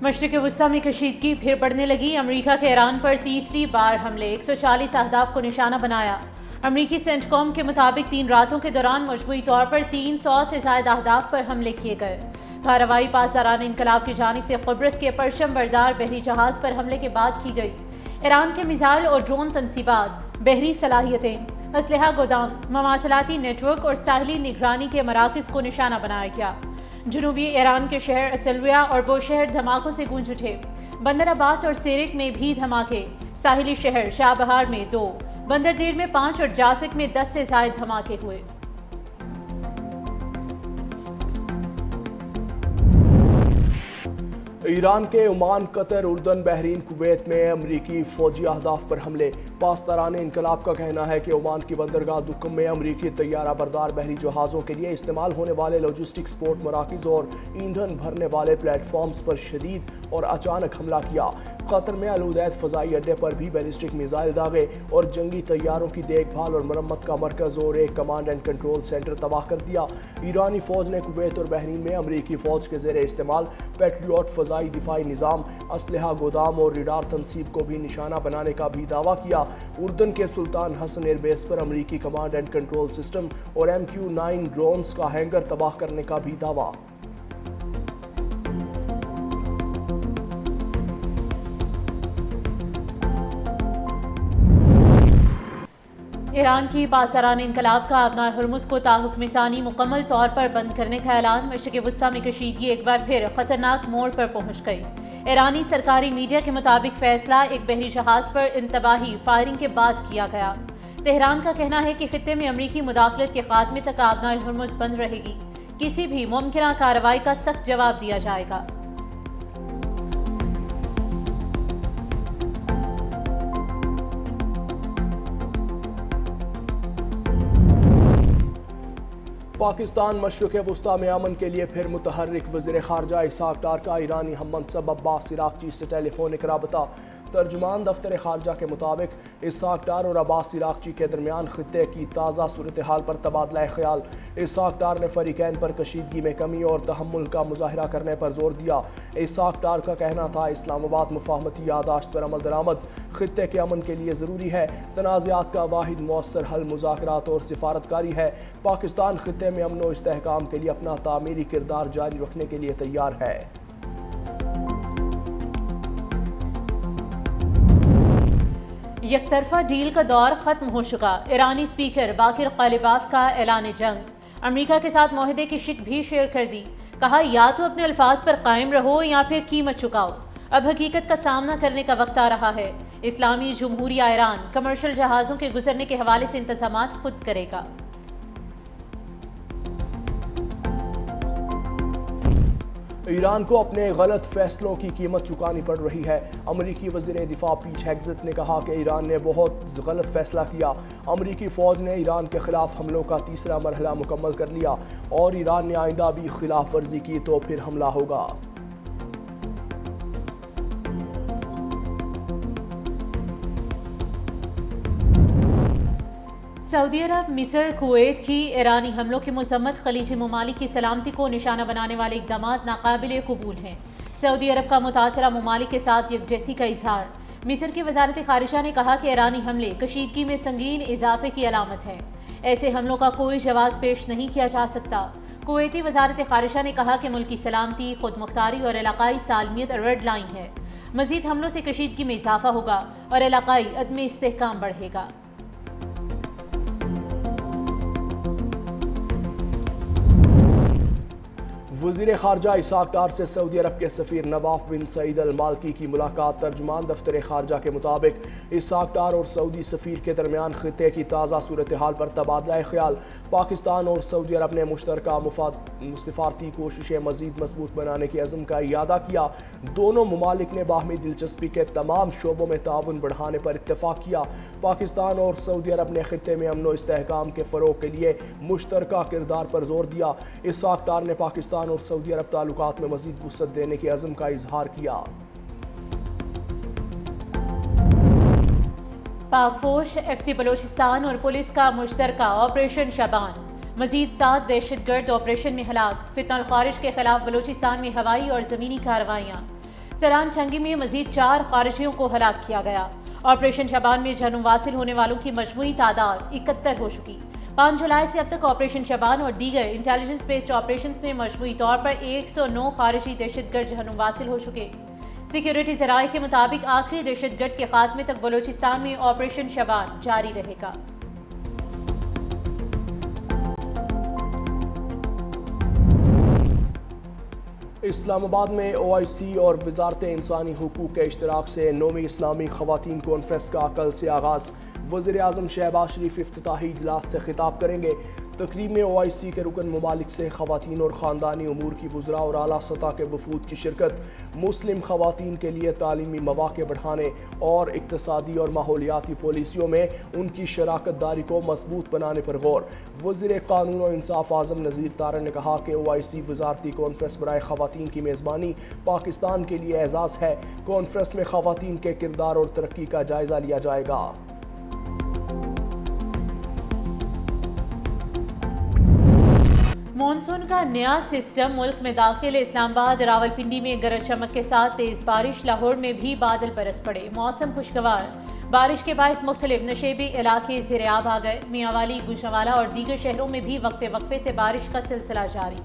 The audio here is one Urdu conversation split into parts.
مشرق وسطی میں کشیدگی پھر بڑھنے لگی۔ امریکہ کے ایران پر تیسری بار حملے، 140 اہداف کو نشانہ بنایا۔ امریکی سینٹ کام کے مطابق 3 راتوں کے دوران مجموعی طور پر 300 سے زائد اہداف پر حملے کیے گئے۔ کارروائی پاسداران انقلاب کی جانب سے قبرص کے پرچم بردار بحری جہاز پر حملے کے بعد کی گئی۔ ایران کے میزائل اور ڈرون تنصیبات، بحری صلاحیتیں، اسلحہ گودام، مواصلاتی نیٹ ورک اور ساحلی نگرانی کے مراکز کو نشانہ بنایا گیا۔ جنوبی ایران کے شہر اسلویہ اور بوشہر دھماکوں سے گونج اٹھے۔ بندر عباس اور سیرک میں بھی دھماکے، ساحلی شہر شاہ بہار میں 2، بندردیر میں 5 اور جاسک میں 10 سے زائد دھماکے ہوئے۔ ایران کے عمان، قطر، اردن، بحرین، کویت میں امریکی فوجی اہداف پر حملے۔ پاسداران انقلاب کا کہنا ہے کہ عمان کی بندرگاہ دکم میں امریکی طیارہ بردار بحری جہازوں کے لیے استعمال ہونے والے لاجسٹک سپورٹ مراکز اور ایندھن بھرنے والے پلیٹ فارمز پر شدید اور اچانک حملہ کیا۔ قطر میں العدید فضائی اڈے پر بھی بیلسٹک میزائل داغے اور جنگی طیاروں کی دیکھ بھال اور مرمت کا مرکز اور ایک کمانڈ اینڈ کنٹرول سینٹر تباہ کر دیا۔ ایرانی فوج نے کویت اور بحرین میں امریکی فوج کے زیر استعمال پیٹریوٹ فضائی دفاعی نظام، اسلحہ گودام اور ریڈار تنصیب کو بھی نشانہ بنانے کا بھی دعویٰ کیا۔ اردن کے سلطان حسن ایئر بیس پر امریکی کمانڈ اینڈ کنٹرول سسٹم اور MQ-9 ڈرونز کا ہینگر تباہ کرنے کا بھی دعویٰ۔ ایران کی پاسداران انقلاب کا ابنائے ہرمز کو تاحکم ثانی مکمل طور پر بند کرنے کا اعلان۔ مشرق وسطی میں کشیدگی ایک بار پھر خطرناک موڑ پر پہنچ گئی۔ ایرانی سرکاری میڈیا کے مطابق فیصلہ ایک بحری جہاز پر انتباہی فائرنگ کے بعد کیا گیا۔ تہران کا کہنا ہے کہ خطے میں امریکی مداخلت کے خاتمے تک ابنائے ہرمز بند رہے گی۔ کسی بھی ممکنہ کارروائی کا سخت جواب دیا جائے گا۔ پاکستان مشرق وسطی میں امن کے لیے پھر متحرک۔ وزیر خارجہ اسحاق ڈار کا ایرانی ہم منصب عباس عراقچی سے ٹیلی فونک رابطہ۔ ترجمان دفتر خارجہ کے مطابق اسحاق ڈار اور عباس عراقچی کے درمیان خطے کی تازہ صورتحال پر تبادلہ خیال۔ اسحاق ڈار نے فریقین پر کشیدگی میں کمی اور تحمل کا مظاہرہ کرنے پر زور دیا۔ اسحاق ڈار کا کہنا تھا اسلام آباد مفاہمتی یادداشت پر عمل درآمد خطے کے امن کے لیے ضروری ہے۔ تنازعات کا واحد مؤثر حل مذاکرات اور سفارتکاری ہے۔ پاکستان خطے میں امن و استحکام کے لیے اپنا تعمیری کردار جاری رکھنے کے لیے تیار ہے۔ یک طرفہ ڈیل کا دور ختم ہو چکا۔ ایرانی اسپیکر باقر قالباف کا اعلان جنگ۔ امریکہ کے ساتھ معاہدے کی شک بھی شیئر کر دی۔ کہا یا تو اپنے الفاظ پر قائم رہو یا پھر قیمت چکاؤ۔ اب حقیقت کا سامنا کرنے کا وقت آ رہا ہے۔ اسلامی جمہوریہ ایران کمرشل جہازوں کے گزرنے کے حوالے سے انتظامات خود کرے گا۔ ایران کو اپنے غلط فیصلوں کی قیمت چکانی پڑ رہی ہے۔ امریکی وزیر دفاع پیٹ ہیگزت نے کہا کہ ایران نے بہت غلط فیصلہ کیا۔ امریکی فوج نے ایران کے خلاف حملوں کا تیسرا مرحلہ مکمل کر لیا اور ایران نے آئندہ بھی خلاف ورزی کی تو پھر حملہ ہوگا۔ سعودی عرب، مصر، کویت کی ایرانی حملوں کی مذمت خلیجی ممالک کی سلامتی کو نشانہ بنانے والے اقدامات ناقابل قبول ہیں۔ سعودی عرب کا متاثرہ ممالک کے ساتھ یکجہتی کا اظہار۔ مصر کی وزارت خارجہ نے کہا کہ ایرانی حملے کشیدگی میں سنگین اضافے کی علامت ہیں۔ ایسے حملوں کا کوئی جواز پیش نہیں کیا جا سکتا۔ کویتی وزارت خارجہ نے کہا کہ ملک کی سلامتی، خود مختاری اور علاقائی سالمیت ریڈ لائن ہے۔ مزید حملوں سے کشیدگی میں اضافہ ہوگا اور علاقائی عدم استحکام بڑھے گا۔ وزیر خارجہ اسحاق ڈار سے سعودی عرب کے سفیر نواف بن سعید المالکی کی ملاقات۔ ترجمان دفتر خارجہ کے مطابق اسحاق ڈار اور سعودی سفیر کے درمیان خطے کی تازہ صورتحال پر تبادلہ خیال۔ پاکستان اور سعودی عرب نے مشترکہ سفارتی کوششیں مزید مضبوط بنانے کے عزم کا اعادہ کیا۔ دونوں ممالک نے باہمی دلچسپی کے تمام شعبوں میں تعاون بڑھانے پر اتفاق کیا۔ پاکستان اور سعودی عرب نے خطے میں امن و استحکام کے فروغ کے لیے مشترکہ کردار پر زور دیا۔ اسحاق ڈار نے پاکستان اور سعودی عرب تعلقات میں مزید وسعت دینے کے عزم کا اظہار کیا۔ پاک فوج، FC بلوچستان اور پولیس کا مشترکہ آپریشن شبان۔ مزید 7 دہشت گرد آپریشن میں ہلاک۔ فتنہ الخوارج کے خلاف بلوچستان میں ہوائی اور زمینی کارروائیاں۔ سران چھنگی میں مزید 4 خارجیوں کو ہلاک کیا گیا۔ آپریشن شبان میں جہنم واصل ہونے والوں کی مجموعی تعداد 71 ہو چکی۔ 5 جولائی سے اب تک آپریشن شبان اور دیگر انٹیلیجنس بیسڈ آپریشنز میں مجموعی طور پر 109 خارجی دہشت گرد جہنم واصل ہو چکے۔ سیکیورٹی ذرائع کے مطابق آخری دہشت گرد کے خاتمے تک بلوچستان میں آپریشن شبان جاری رہے گا۔ اسلام آباد میں OIC اور وزارت انسانی حقوق کے اشتراک سے 9ویں اسلامی خواتین کانفرنس کا کل سے آغاز۔ وزیر اعظم شہباز شریف افتتاحی اجلاس سے خطاب کریں گے۔ تقریب میں OIC کے رکن ممالک سے خواتین اور خاندانی امور کی وزراء اور اعلیٰ سطح کے وفود کی شرکت۔ مسلم خواتین کے لیے تعلیمی مواقع بڑھانے اور اقتصادی اور ماحولیاتی پالیسیوں میں ان کی شراکت داری کو مضبوط بنانے پر غور۔ وزیر قانون و انصاف اعظم نذیر طارق نے کہا کہ OIC وزارتی کانفرنس برائے خواتین کی میزبانی پاکستان کے لیے اعزاز ہے۔ کانفرنس میں خواتین کے کردار اور ترقی کا جائزہ لیا جائے گا۔ مانسون کا نیا سسٹم ملک میں داخل۔ اسلام آباد راولپنڈی میں گرج چمک کے ساتھ تیز بارش، لاہور میں بھی بادل برس پڑے، موسم خوشگوار۔ بارش کے باعث مختلف نشیبی علاقے زیر آب آ گئے۔ میاں والی، گوجرانوالہ اور دیگر شہروں میں بھی وقفے وقفے سے بارش کا سلسلہ جاری۔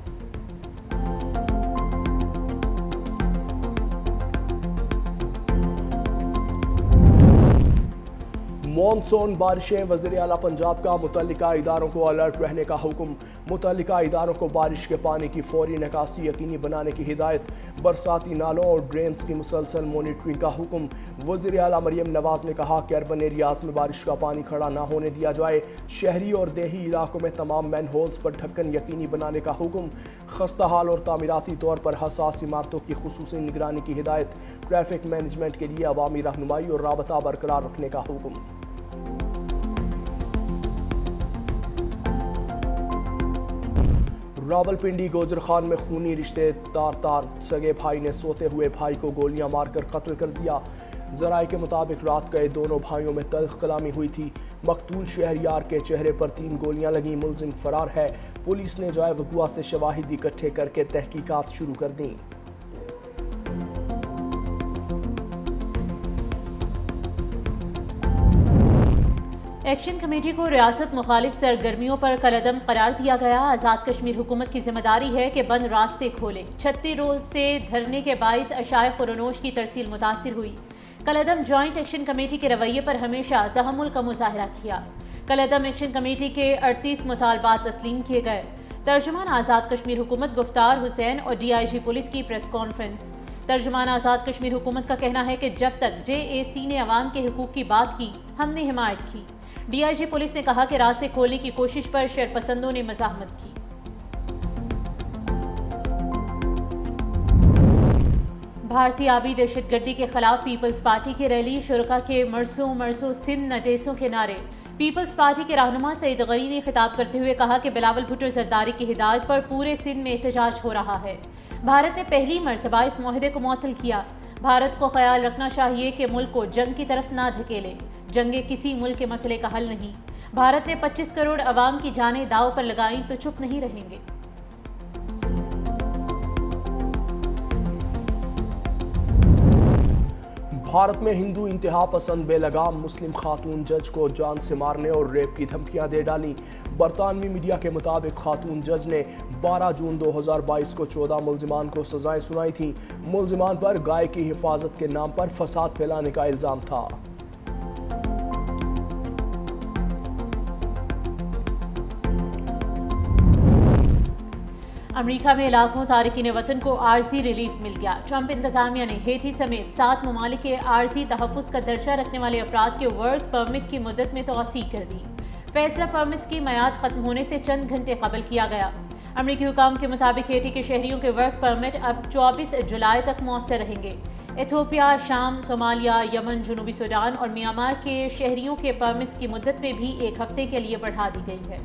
مانسون بارشیں، وزیر اعلیٰ پنجاب کا متعلقہ اداروں کو الرٹ رہنے کا حکم۔ متعلقہ اداروں کو بارش کے پانی کی فوری نکاسی یقینی بنانے کی ہدایت۔ برساتی نالوں اور ڈرینز کی مسلسل مانیٹرنگ کا حکم۔ وزیر اعلیٰ مریم نواز نے کہا کہ اربن ایریاز میں بارش کا پانی کھڑا نہ ہونے دیا جائے۔ شہری اور دیہی علاقوں میں تمام مین ہولز پر ڈھکن یقینی بنانے کا حکم۔ خستہ حال اور تعمیراتی طور پر حساس عمارتوں کی خصوصی نگرانی کی ہدایت۔ ٹریفک مینجمنٹ کے لیے عوامی رہنمائی اور رابطہ برقرار رکھنے کا حکم۔ راولپنڈی گوجر خان میں خونی رشتے تار سگے بھائی نے سوتے ہوئے بھائی کو گولیاں مار کر قتل کر دیا۔ ذرائع کے مطابق رات گئے دونوں بھائیوں میں تلخ کلامی ہوئی تھی۔ مقتول شہریار کے چہرے پر 3 گولیاں لگیں۔ ملزم فرار ہے۔ پولیس نے جائے وقوع سے شواہد اکٹھے کر کے تحقیقات شروع کر دیں۔ ایکشن کمیٹی کو ریاست مخالف سرگرمیوں پر کالعدم قرار دیا گیا۔ آزاد کشمیر حکومت کی ذمہ داری ہے کہ بند راستے کھولے۔ 36 روز سے دھرنے کے باعث اشائے خورنوش کی ترسیل متاثر ہوئی۔ کالعدم جوائنٹ ایکشن کمیٹی کے رویے پر ہمیشہ تحمل کا مظاہرہ کیا۔ کالعدم ایکشن کمیٹی کے 38 مطالبات تسلیم کیے گئے۔ ترجمان آزاد کشمیر حکومت گفتار حسین اور DIG پولیس کی پریس کانفرنس۔ ترجمان آزاد کشمیر حکومت کا کہنا ہے کہ جب تک JAC نے عوام کے حقوق کی بات کی، ہم نے حمایت کی۔ DIG پولیس نے کہا کہ راستے کھولنے کی کوشش پر شرپسندوں نے مزاحمت کی۔ بھارتی آبی دہشت گردی کے خلاف پیپلز پارٹی کی ریلی، شرکا کے مرسوں سندھ نٹیسوں کے نعرے۔ پیپلز پارٹی کے رہنما سعید غنی نے خطاب کرتے ہوئے کہا کہ بلاول بھٹو زرداری کی ہدایت پر پورے سندھ میں احتجاج ہو رہا ہے۔ بھارت نے پہلی مرتبہ اس معاہدے کو معطل کیا۔ بھارت کو خیال رکھنا چاہیے کہ ملک کو جنگ کی طرف نہ دھکیلے۔ جنگیں کسی ملک کے مسئلے کا حل نہیں۔ بھارت نے 25 کروڑ عوام کی جانیں داؤ پر لگائیں تو چپ نہیں رہیں گے۔ بھارت میں ہندو انتہا پسند بے لگام مسلم خاتون جج کو جان سے مارنے اور ریپ کی دھمکیاں دے ڈالیں۔ برطانوی میڈیا کے مطابق خاتون جج نے 12 جون 2022 کو 14 ملزمان کو سزائیں سنائی تھیں۔ ملزمان پر گائے کی حفاظت کے نام پر فساد پھیلانے کا الزام تھا۔ امریکہ میں لاکھوں تارکین وطن کو عارضی ریلیف مل گیا۔ ٹرمپ انتظامیہ نے ہیٹی سمیت 7 ممالک کے عارضی تحفظ کا درجہ رکھنے والے افراد کے ورک پرمٹ کی مدت میں توسیع کر دی۔ فیصلہ پرمٹس کی میعاد ختم ہونے سے چند گھنٹے قبل کیا گیا۔ امریکی حکام کے مطابق ہیٹی کے شہریوں کے ورک پرمٹ اب 24 جولائی تک مؤثر رہیں گے۔ ایتھوپیا، شام، صومالیہ، یمن، جنوبی سوڈان اور میانمار کے شہریوں کے پرمٹس کی مدت میں بھی 1 ہفتے کے لیے بڑھا دی گئی ہے۔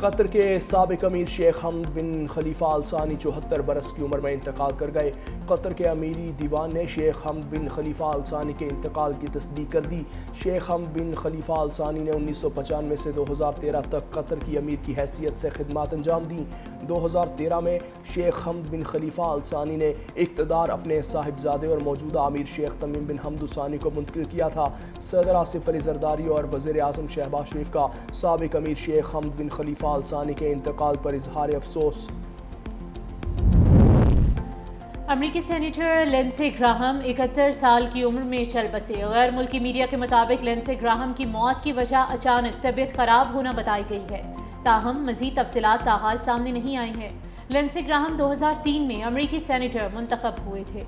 قطر کے سابق امیر شیخ حمد بن خلیفہ آل ثانی 74 برس کی عمر میں انتقال کر گئے۔ قطر کے امیری دیوان نے شیخ حمد بن خلیفہ آل ثانی کے انتقال کی تصدیق کر دی۔ شیخ حمد بن خلیفہ آل ثانی نے 1995 سے 2013 تک قطر کی امیر کی حیثیت سے خدمات انجام دیں۔ 2013 میں شیخ حمد بن خلیفہ آل ثانی نے اقتدار اپنے صاحبزادے اور موجودہ امیر شیخ تمیم بن حمد ثانی کو منتقل کیا تھا۔ صدر آصف علی زرداری اور وزیر اعظم شہباز شریف کا سابق امیر شیخ حمد بن خلیفہ آل ثانی کے انتقال پر اظہار افسوس۔ امریکی سینیٹر لنسے گراہم 71 سال کی عمر میں چل بسے۔ غیر ملکی میڈیا کے مطابق لنسے گراہم کی موت کی وجہ اچانک طبیعت خراب ہونا بتائی گئی ہے، تاہم مزید تفصیلات تاحال سامنے نہیں آئی ہیں۔ لنسے گراہم 2003 میں امریکی سینیٹر منتخب ہوئے تھے۔